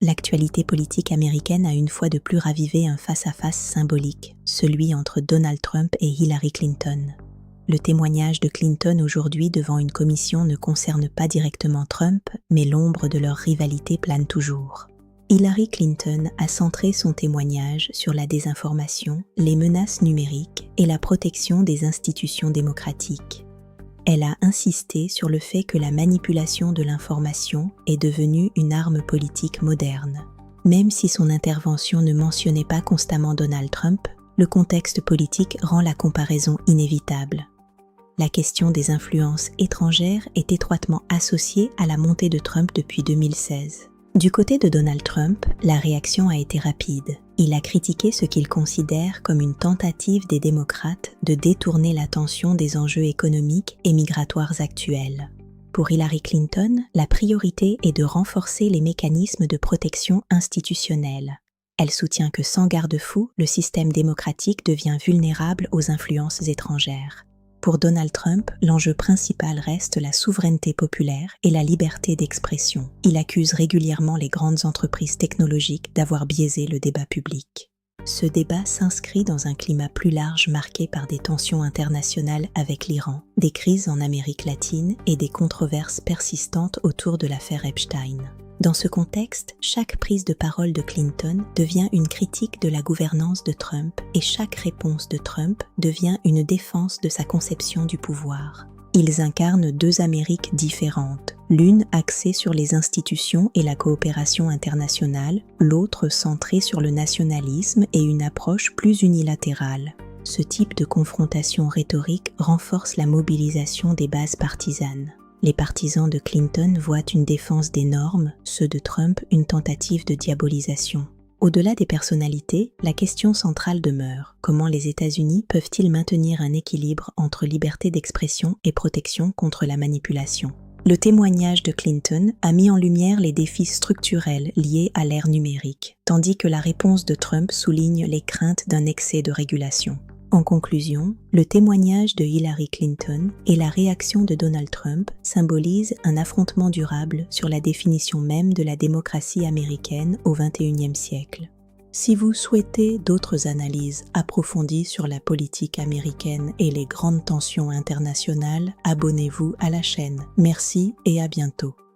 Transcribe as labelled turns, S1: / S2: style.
S1: l'actualité politique américaine a une fois de plus ravivé un face-à-face symbolique, celui entre Donald Trump et Hillary Clinton. Le témoignage de Clinton aujourd'hui devant une commission ne concerne pas directement Trump, mais l'ombre de leur rivalité plane toujours. Hillary Clinton a centré son témoignage sur la désinformation, les menaces numériques et la protection des institutions démocratiques. Elle a insisté sur le fait que la manipulation de l'information est devenue une arme politique moderne. Même si son intervention ne mentionnait pas constamment Donald Trump, le contexte politique rend la comparaison inévitable. La question des influences étrangères est étroitement associée à la montée de Trump depuis 2016. Du côté de Donald Trump, la réaction a été rapide. Il a critiqué ce qu'il considère comme une tentative des démocrates de détourner l'attention des enjeux économiques et migratoires actuels. Pour Hillary Clinton, la priorité est de renforcer les mécanismes de protection institutionnelle. Elle soutient que sans garde-fou, le système démocratique devient vulnérable aux influences étrangères. Pour Donald Trump, l'enjeu principal reste la souveraineté populaire et la liberté d'expression. Il accuse régulièrement les grandes entreprises technologiques d'avoir biaisé le débat public. Ce débat s'inscrit dans un climat plus large marqué par des tensions internationales avec l'Iran, des crises en Amérique latine et des controverses persistantes autour de l'affaire Epstein. Dans ce contexte, chaque prise de parole de Clinton devient une critique de la gouvernance de Trump et chaque réponse de Trump devient une défense de sa conception du pouvoir. Ils incarnent deux Amériques différentes, l'une axée sur les institutions et la coopération internationale, l'autre centrée sur le nationalisme et une approche plus unilatérale. Ce type de confrontation rhétorique renforce la mobilisation des bases partisanes. Les partisans de Clinton voient une défense des normes, ceux de Trump une tentative de diabolisation. Au-delà des personnalités, la question centrale demeure: comment les États-Unis peuvent-ils maintenir un équilibre entre liberté d'expression et protection contre la manipulation? Le témoignage de Clinton a mis en lumière les défis structurels liés à l'ère numérique, tandis que la réponse de Trump souligne les craintes d'un excès de régulation. En conclusion, le témoignage de Hillary Clinton et la réaction de Donald Trump symbolisent un affrontement durable sur la définition même de la démocratie américaine au XXIe siècle. Si vous souhaitez d'autres analyses approfondies sur la politique américaine et les grandes tensions internationales, abonnez-vous à la chaîne. Merci et à bientôt.